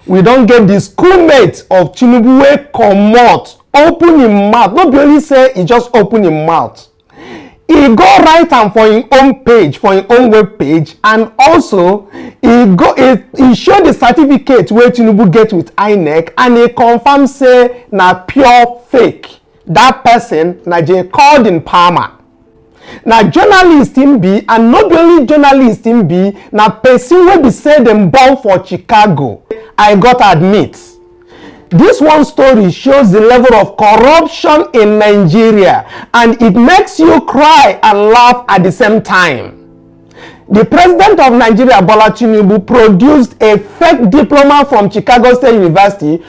We don't get the schoolmate of Tinubu wey comot, open him mouth. No be only say he just open him mouth. He go write am for him own page, for him own web page, and also he show the certificate wey Tinubu get with INEC, and he confirm say na pure fake. That person na Jaycordin Palmer. Na journalist him be, and not only journalist him be, na person wey be say dem born for Chicago. I got to admit, this one story shows the level of corruption in Nigeria, and it makes you cry and laugh at the same time. The president of Nigeria, Bola Tinubu, produced a fake diploma from Chicago State University.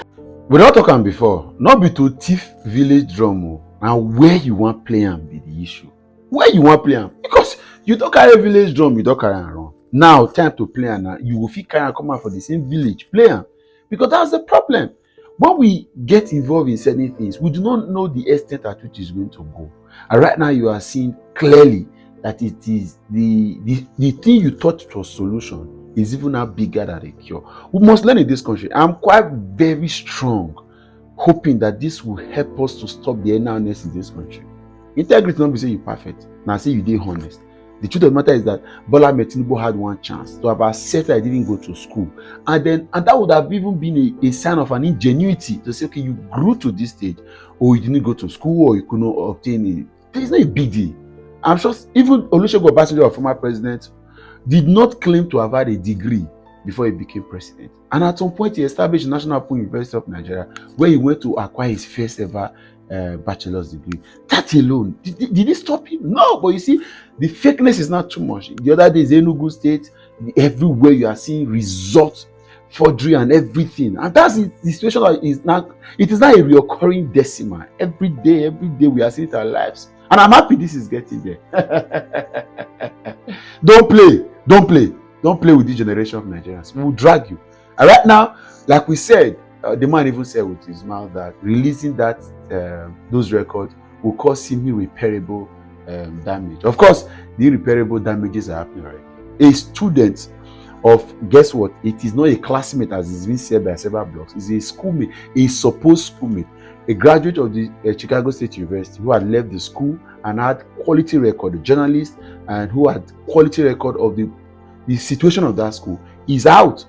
We don talk am before, not be to thief village drum, and where you want play am be the issue. Where you want play am, because you don't carry village drum, you don't carry am run. Now time to play am, now you will fit carry am come out for the same village play am, because that's the problem. When we get involved in certain things, we do not know the extent at which it's going to go. And right now you are seeing clearly that it is the thing you thought it was solution is even now bigger than a cure. We must learn in this country. I'm quite very strong, hoping that this will help us to stop the NRNS in this country. Integrity not be say you perfect. Now say you dey honest. The truth of the matter is that Bola Tinubu had one chance to have accepted I didn't go to school, and that would have even been a sign of an ingenuity to say, okay, you grew to this stage, or you didn't go to school, or you could not obtain it. It's not a big deal. I'm sure even Olusegun Obasanjo, our former president, did not claim to have had a degree before he became president. And at some point, he established the National Open University of Nigeria, where he went to acquire his first ever bachelor's degree. That alone, did it stop him? No, but you see, the fakeness is not too much. The other day is Enugu State. Everywhere you are seeing results, forgery, and everything. And that's the situation that is not. It is not a recurring decimal. Every day we are seeing it in our lives. And I'm happy this is getting there. Don't play with this generation of Nigerians. We will drag you. And right now, like we said, the man even said with his mouth that releasing those records will cause him irreparable damage. Of course, the irreparable damages are happening already. A student of, guess what? It is not a classmate, as it's been said by several blogs. It's a schoolmate, a supposed schoolmate, a graduate of the Chicago State University who had left the school and had quality record, a journalist, and who had quality record of the situation of that school, is out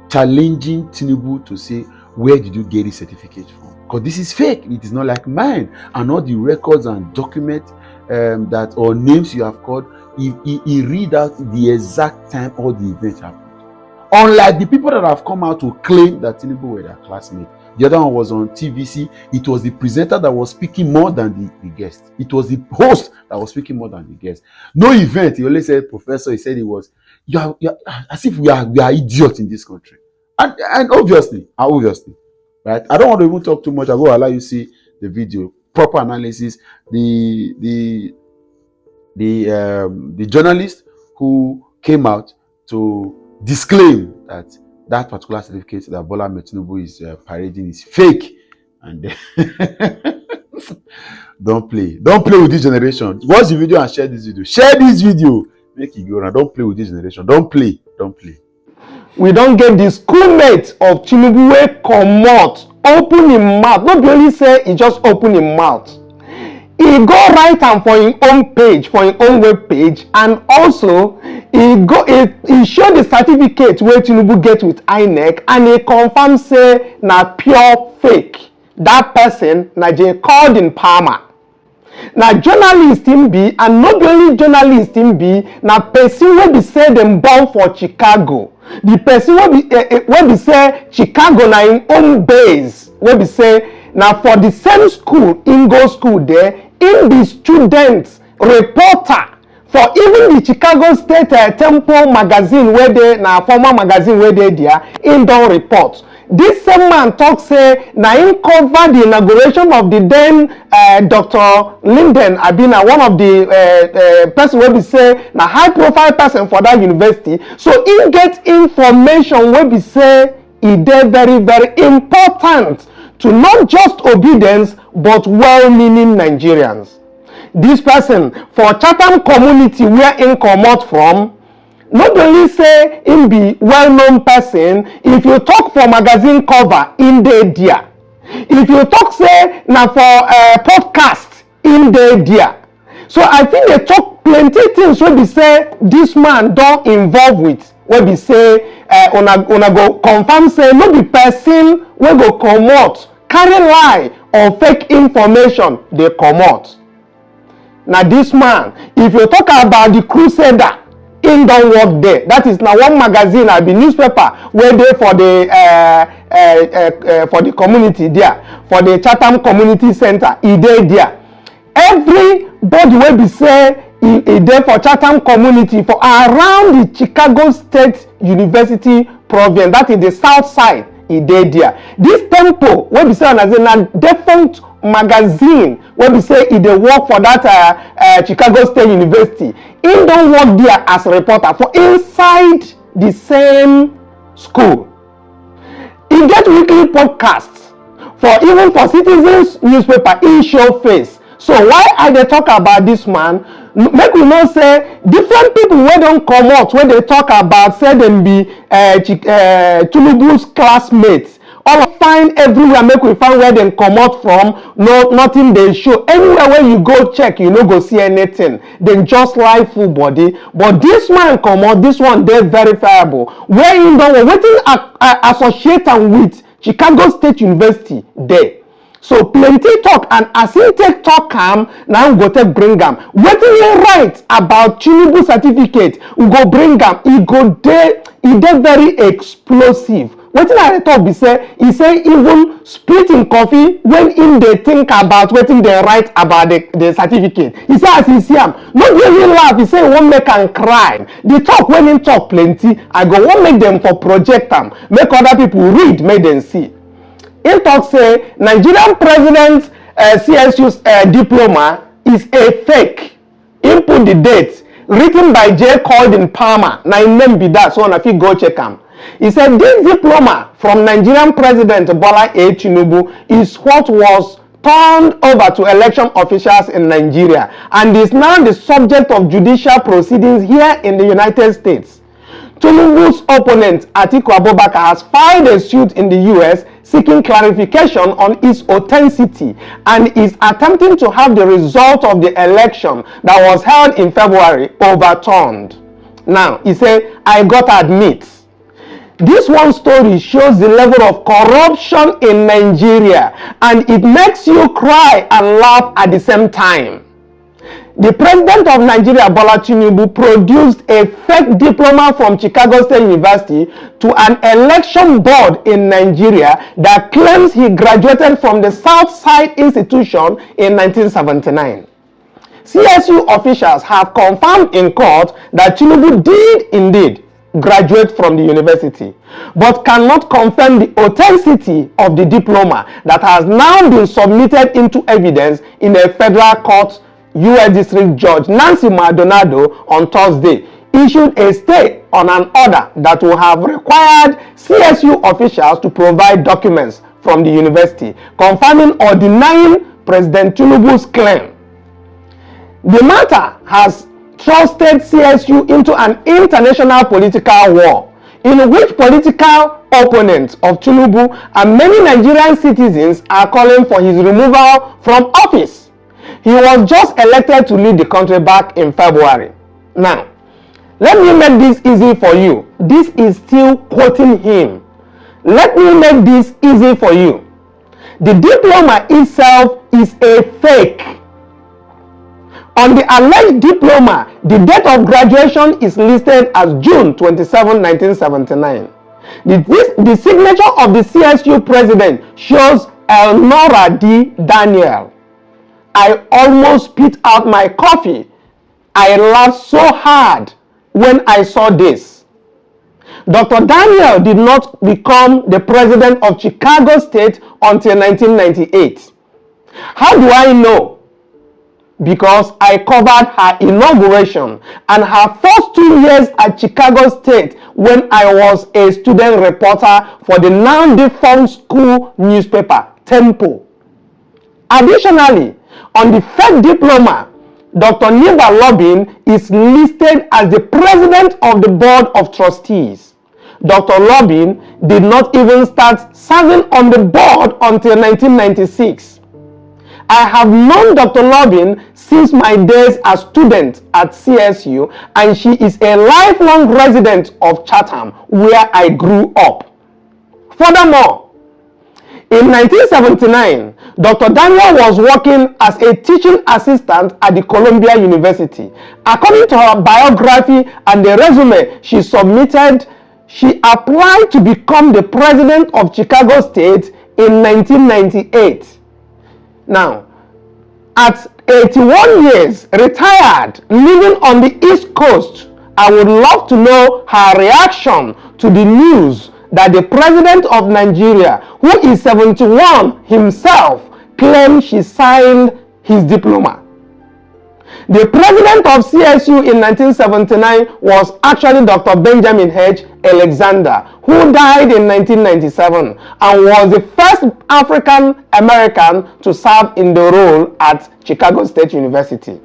challenging Tinubu to say, where did you get this certificate from? Because this is fake. It is not like mine. And all the records and documents that or names you have called, he read out the exact time all the events happened. Unlike the people that have come out to claim that Tinubu were their classmates. The other one was on TVC. It was the presenter that was speaking more than the guest. It was the host that was speaking more than the guest. No event. He only said, Professor, he said it was, you're, as if we are idiots in this country. And obviously, right? I don't want to even talk too much. I will allow you to see the video, proper analysis. The journalist who came out to disclaim that particular certificate that Bola Tinubu is parading is fake, and don't play with this generation. Watch the video and share this video. Make it go around. Don't play with this generation. Don't play. We don't get the schoolmate of Tinubu wey comot, open him mouth. No be only say he just open him mouth. He go write am for him own page, for him own web page, and also he show the certificate wey Tinubu get with INEC, and he confirm say na pure fake. That person na Jaycordin Palmer. Na journalist him be, and not only journalist him be, na person wey be say dem born for Chicago. The person wey be say Chicago na him own base, wey be say na for the same school, him go school there, him be student reporter for even the Chicago State Temple magazine, wey dey na former magazine wey dey there, him don report. This same man talk say na him cover the inauguration of the then Dr. Linden Abina, one of the person wey be say na high profile person for that university. So him get information wey be say e dey very, very important to not just obedience but well-meaning Nigerians. This person for Chatham community where him comot from, Not only say him be well-known person, if you talk for magazine cover, in dey there. If you talk say na for podcast, in dey there. So I think they talk plenty things wey be say this man don involve with, wey be say una go confirm say no be person wey go comot carry lie or fake information dey comot. Na this man, if you talk about the crusader, him don work there. That is na one magazine, I be newspaper wey dey for the community there, for the Chatham Community Center, e dey there. Everybody wey be say e dey for Chatham community for around the Chicago State University province, that is the south side, e dey there. This Tempo wey be say una say na defunct magazine wey be say e dey work for that Chicago State University, him don work there as a reporter for inside the same school. E get weekly podcasts for even for Citizens newspaper, e show face. So why I dey talk about this man, make we know say different people wey don comot wey dey talk about say dem be Tinubu's classmates, all find everywhere, make we find where dem comot from. No, nothing dey show. Anywhere wey you go check, you no go see anything. Dem just lie full body. But this man comot, this one dey verifiable. Where him don work, wetin associate am with Chicago State University dey. So plenty talk, and as he take talk am, na we go take bring am. Wetin he write about Tinubu certificate, we go bring am. E dey very explosive. Wetin I dey talk be say, e say even split in coffee when him dey think about wetin dey write about the certificate. He say as he see am, no be only laugh, he say he wan make am cry. The talk when him talk plenty, I go wan make them for project am, make other people read, make them see. He talk say Nigerian president CSU's diploma is a fake. He put the date, written by J. Colden Palmer. Na him name be that, so una fit go check am. He said this diploma from Nigerian President Bola A. Tinubu is what was turned over to election officials in Nigeria and is now the subject of judicial proceedings here in the United States. Tinubu's opponent Atiku Abubakar has filed a suit in the US seeking clarification on its authenticity and is attempting to have the result of the election that was held in February overturned. Now, he said, I got to admit, this one story shows the level of corruption in Nigeria, and it makes you cry and laugh at the same time. The president of Nigeria, Bola Tinubu, produced a fake diploma from Chicago State University to an election board in Nigeria that claims he graduated from the Southside Institution in 1979. CSU officials have confirmed in court that Tinubu did indeed graduate from the university, but cannot confirm the authenticity of the diploma that has now been submitted into evidence in a federal court. U.S. District Judge Nancy Maldonado on Thursday issued a stay on an order that will have required CSU officials to provide documents from the university confirming or denying President Tinubu's claim. The matter has thrusted CSU into an international political war in which political opponents of Tinubu and many Nigerian citizens are calling for his removal from office. He was just elected to lead the country back in February. Now, let me make this easy for you. This is still quoting him. Let me make this easy for you. The diploma itself is a fake. On the alleged diploma, the date of graduation is listed as June 27, 1979. The signature of the CSU president shows Elnora D. Daniel. I almost spit out my coffee. I laughed so hard when I saw this. Dr. Daniel did not become the president of Chicago State until 1998. How do I know? Because I covered her inauguration and her first 2 years at Chicago State when I was a student reporter for the now defunct school newspaper, Tempo. Additionally, on the fake diploma, Dr. Niva Lobin is listed as the president of the board of trustees. Dr. Lobin did not even start serving on the board until 1996. I have known Dr. Lobin since my days as student at CSU, and she is a lifelong resident of Chatham, where I grew up. Furthermore, in 1979, Dr. Daniel was working as a teaching assistant at the Columbia University. According to her biography and the resume she submitted, she applied to become the president of Chicago State in 1998. Now, at 81 years, retired, living on the East Coast, I would love to know her reaction to the news that the president of Nigeria, who is 71 himself, claimed she signed his diploma. The president of CSU in 1979 was actually Dr. Benjamin H. Alexander, who died in 1997 and was the first African American to serve in the role at Chicago State University.